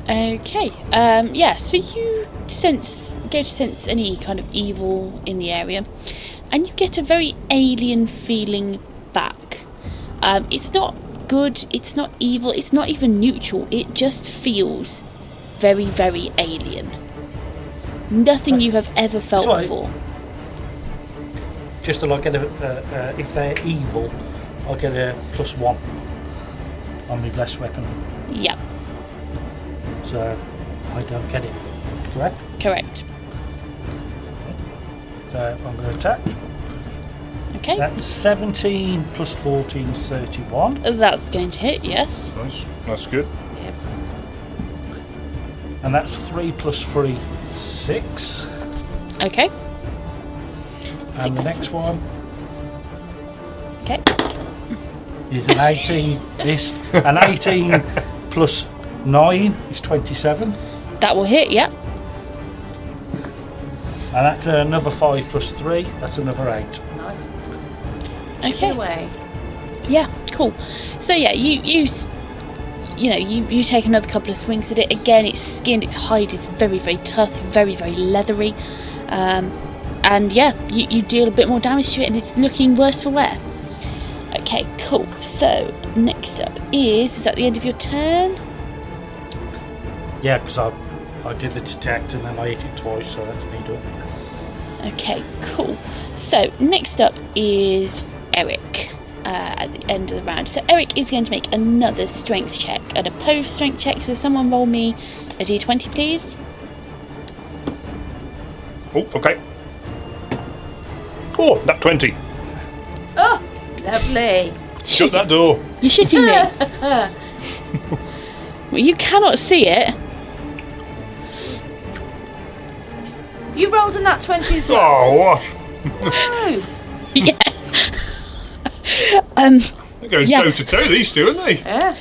Okay. Yeah. So you go to sense any kind of evil in the area, and you get a very alien feeling back. It's not good. It's not evil. It's not even neutral. It just feels very, very alien. Nothing you have ever felt Sorry. before. Just to like get if they're evil, I'll get a +1 on my blessed weapon. Yeah. So I don't get it. Correct? Correct. So I'm going to attack. Okay. That's 17 plus 14 is 31. That's going to hit. Yes. Nice. That's good. Yep. And that's 3 plus 3, 6. Okay. And the 6 next one Okay. is an 18. An 18 plus 9 is 27. That will hit. Yeah. And that's another 5 plus 3. That's another 8. Nice. Okay. Chip it away. Yeah, cool. So yeah, you take another couple of swings at it. Again, its skin, its hide is very, very tough, very, very leathery. And yeah, you deal a bit more damage to it, and it's looking worse for wear. Okay, cool. So next up is that the end of your turn? Yeah, because I did the detect and then I hit it twice, so that's me done. Okay, cool. So next up is Eric at the end of the round. So Eric is going to make another strength check, an opposed strength check. So someone roll me a d20, please. Oh, okay. Oh, that 20. Oh, lovely. Shut that door. You're shitting me. Well, you cannot see it. You rolled a nat 20 as well. Oh, what? No. Yeah. They're going Yeah. toe to toe, these two, aren't they? Yeah.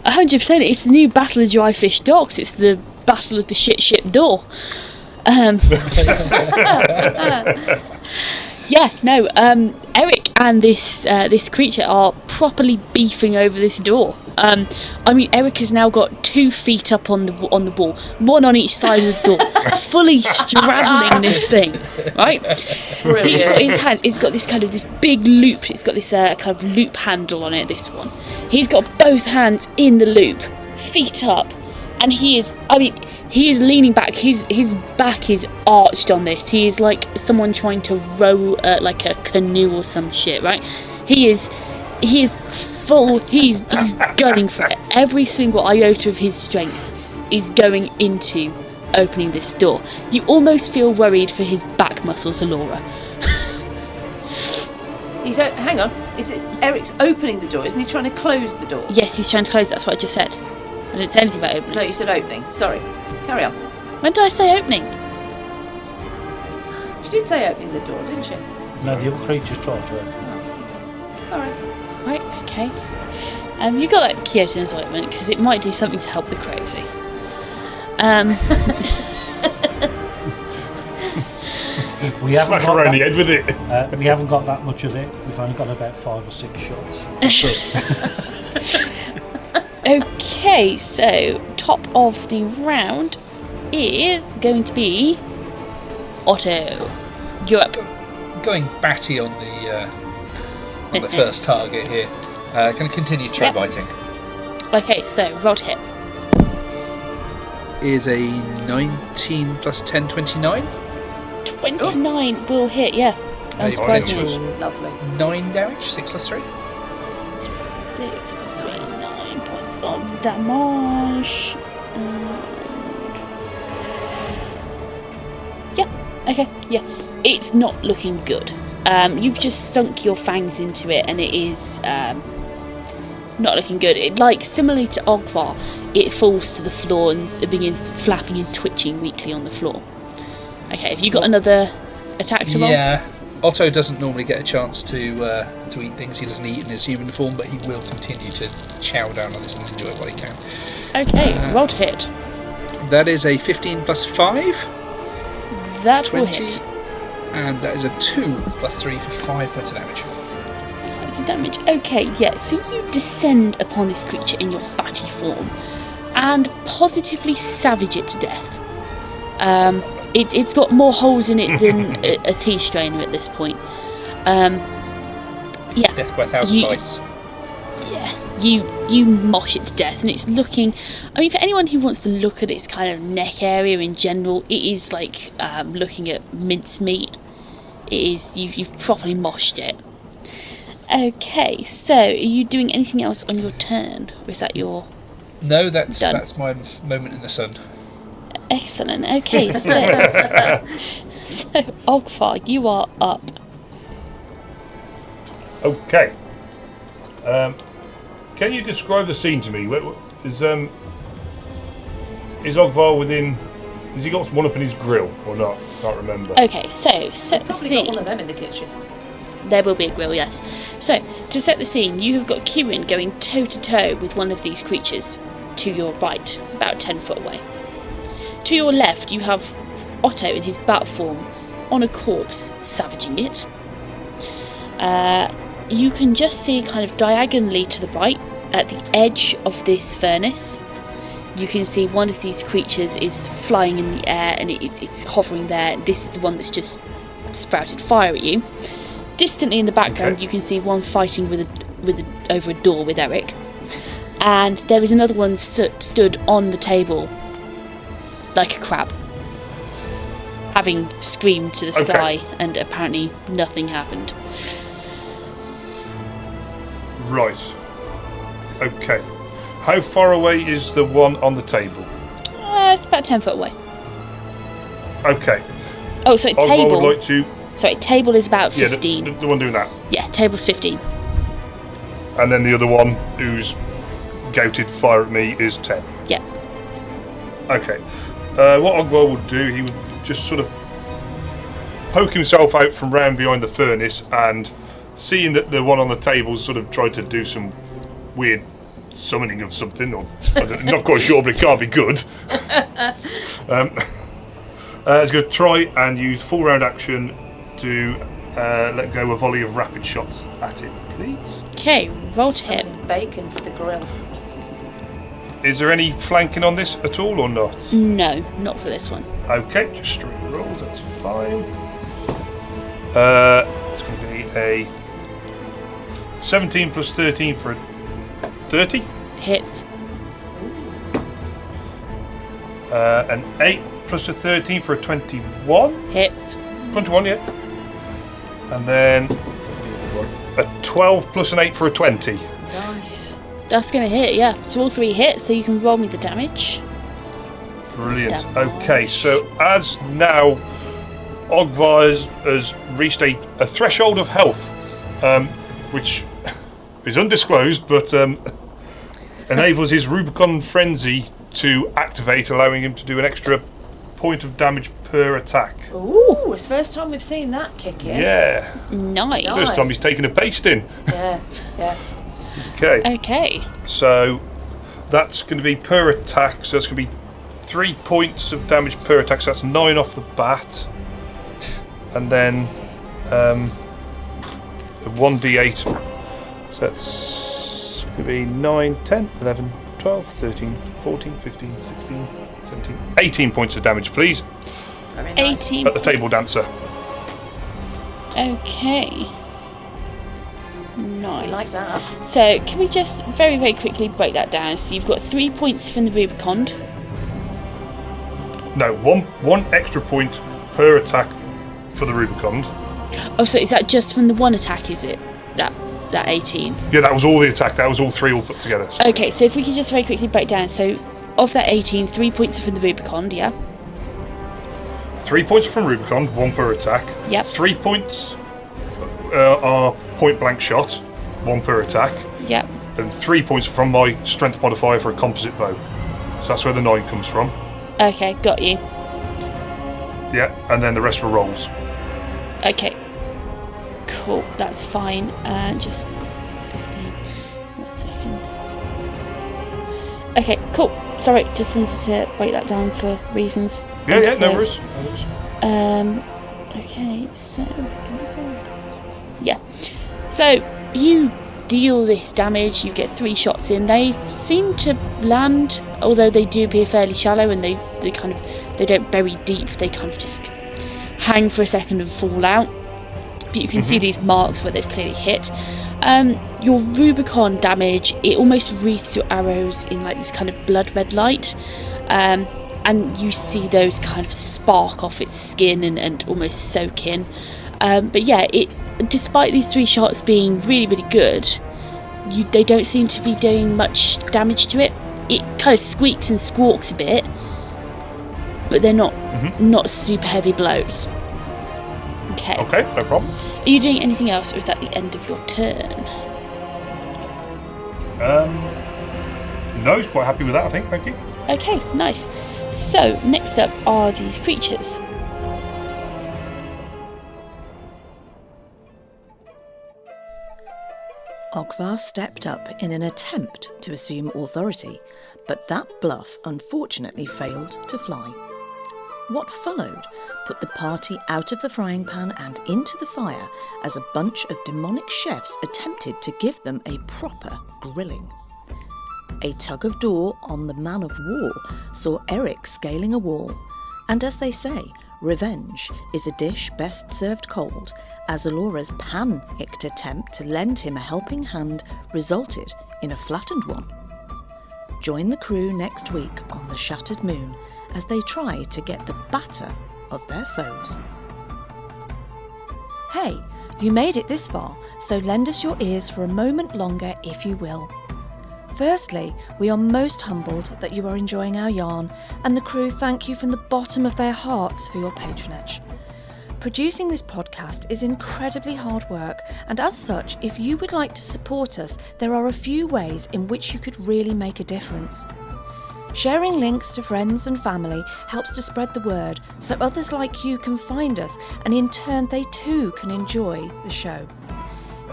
100%. It's the new Battle of Dry Fish Docks. It's the Battle of the Shit Ship Door. Yeah, no. Eric and this creature are properly beefing over this door. I mean, Eric has now got 2 feet up on the wall, one on each side of the door, fully straddling this thing. Right? Brilliant. He's got his hands. It's got this big loop. It's got this kind of loop handle on it. This one. He's got both hands in the loop, feet up, and he is. I mean, he is leaning back. His back is arched on this. He is like someone trying to row like a canoe or some shit. Right? He is full. He's gunning for it. Every single iota of his strength is going into opening this door. You almost feel worried for his back muscles, Alora. Hang on. Is it Eric's opening the door? Isn't he trying to close the door? Yes, he's trying to close. That's what I just said. I didn't say anything about opening. No, you said opening. Sorry. Carry on. When did I say opening? She did say opening the door, didn't she? No, the other creatures tried to open. Sorry. Right, okay. You got that Kyoto ointment because it might do something to help the crazy. We haven't Smack got around the that, head with it. we haven't got that much of it. We've only got about 5 or 6 shots. Okay, so top of the round is going to be Otto. You're up. Going batty on the first target here. Going to continue try Yep. biting. Okay, so roll to hit. Is a 19 plus 10, 29. 29 will hit, yeah. Hey, Unsurprisingly. Lovely. 9 damage, 6 plus 3. 6 plus 3, 9 points of damage. Yeah, okay, yeah. It's not looking good. You've just sunk your fangs into it and it is not looking good. It, like, similarly to Ogvar, it falls to the floor and it begins flapping and twitching weakly on the floor. Okay, have you got another attack to roll? Yeah. Otto doesn't normally get a chance to eat things. He doesn't eat in his human form, but he will continue to chow down on this and enjoy it while he can. Okay, roll to hit. That is a 15 plus 5, That will 20, hit. and that is a 2 plus 3 for 5 points of damage. That's the damage. Okay, yeah, so you descend upon this creature in your batty form and positively savage it to death. It's got more holes in it than a tea strainer at this point. Yeah, Death by 1,000 bites. yeah, you mosh it to death, and it's looking. I mean, for anyone who wants to look at its kind of neck area in general, it is like looking at mincemeat. It is you've properly moshed it. Okay, so are you doing anything else on your turn, or is that your? No, that's Done. my moment in the sun. Excellent. Okay, so Ogvar, you are up. Okay. Can you describe the scene to me? Is Ogvar within? Has he got one up in his grill or not? Can't remember. Okay, so set the Probably got scene. one of them in the kitchen. There will be a grill, yes. So to set the scene, you have got Kieran going toe to toe with one of these creatures to your right, about 10 foot away. To your left, you have Otto in his bat form on a corpse, savaging it. You can just see kind of diagonally to the right, at the edge of this furnace, you can see one of these creatures is flying in the air and it's hovering there. This is the one that's just sprouted fire at you. Distantly in the background, you can see one fighting over a door with Eric. And there is another one stood on the table like a crab, having screamed to the sky, and apparently nothing happened. Right. Okay. How far away is the one on the table? It's about 10 foot away. Okay. Oh, sorry, Ogvar table. would like to. Sorry, table is about Yeah, 15. the one doing that. Yeah, table's 15. And then the other one who's gouted fire at me is 10. Yeah. Okay. What Ogwell would do, he would just sort of poke himself out from round behind the furnace, and seeing that the one on the table sort of tried to do some weird summoning of something, or I'm not quite sure, but it can't be good. He's going to try and use full round action to let go a volley of rapid shots at it, please. Okay, roll to hit. Something bacon for the grill. Is there any flanking on this at all or not? No, not for this one. Okay, just straight rolls, that's fine. It's going to be a 17 plus 13 for a 30. Hits. An 8 plus a 13 for a 21. Hits. 21, yeah. And then a 12 plus an 8 for a 20. Nice. That's going to hit, yeah. So all 3 hit, so you can roll me the damage. Brilliant. Yeah. Okay, so as now Ogvar has reached a threshold of health, which is undisclosed, but enables his Rubicon Frenzy to activate, allowing him to do an extra point of damage per attack. Ooh, it's the first time we've seen that kick in. Yeah. Nice. First time he's taken a pasting. Yeah, yeah. Okay. Okay. So that's going to be per attack. So that's going to be 3 points of damage per attack. So that's 9 off the bat. And then 1d8. So that's going to be 9, 10, 11, 12, 13, 14, 15, 16, 17, 18 points of damage, please. Very nice. 18. At the table dancer. Okay. Nice. We like that. So, can we just very, very quickly break that down? So, you've got 3 points from the Rubicon. No, one extra point per attack for the Rubicon. Oh, so is that just from the one attack, is it? That 18? Yeah, that was all the attack. That was all 3 all put together. So. Okay, so if we could just very quickly break down. So, of that 18, 3 points are from the Rubicon, yeah? 3 points from Rubicon, 1 per attack. Yep. 3 points are point blank shot, 1 per attack. Yep. And 3 points from my strength modifier for a composite bow. So that's where the 9 comes from. Okay, got you. Yeah, and then the rest were rolls. Okay. Cool, that's fine. Just 15. 1 second. Okay, cool. Sorry, just needed to break that down for reasons. Yeah, no worries. Okay, so yeah. So you deal this damage, you get 3 shots in. They seem to land, although they do appear fairly shallow, and they don't bury deep, they kind of just hang for a second and fall out. But you can see these marks where they've clearly hit. Your Rubicon damage, it almost wreaths your arrows in like this kind of blood red light. And you see those kind of spark off its skin and almost soak in. But yeah, despite these 3 shots being really, really good, they don't seem to be doing much damage to it. It kind of squeaks and squawks a bit, but they're not super heavy blows. Okay. Okay, no problem. Are you doing anything else, or is that the end of your turn? No, he's quite happy with that, I think. Thank you. Okay, nice. So, next up are these creatures. Ogvar stepped up in an attempt to assume authority, but that bluff unfortunately failed to fly. What followed put the party out of the frying pan and into the fire as a bunch of demonic chefs attempted to give them a proper grilling. A tug of door on the man of war saw Eric scaling a wall, and as they say, revenge is a dish best served cold, as Alora's panicked attempt to lend him a helping hand resulted in a flattened one. Join the crew next week on the Shattered Moon as they try to get the batter of their foes. Hey, you made it this far, so lend us your ears for a moment longer if you will. Firstly, we are most humbled that you are enjoying our yarn, and the crew thank you from the bottom of their hearts for your patronage. Producing this podcast is incredibly hard work, and as such, if you would like to support us, there are a few ways in which you could really make a difference. Sharing links to friends and family helps to spread the word so others like you can find us, and in turn they too can enjoy the show.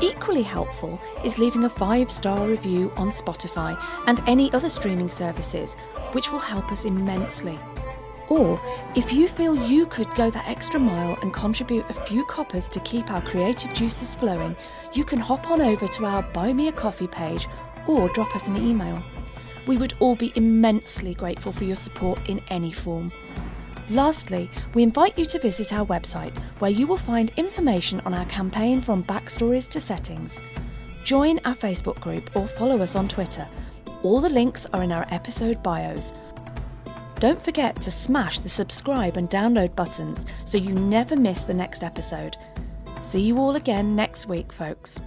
Equally helpful is leaving a 5-star review on Spotify and any other streaming services, which will help us immensely. Or, if you feel you could go that extra mile and contribute a few coppers to keep our creative juices flowing, you can hop on over to our Buy Me a Coffee page or drop us an email. We would all be immensely grateful for your support in any form. Lastly, we invite you to visit our website, where you will find information on our campaign from backstories to settings. Join our Facebook group or follow us on Twitter. All the links are in our episode bios. Don't forget to smash the subscribe and download buttons so you never miss the next episode. See you all again next week, folks.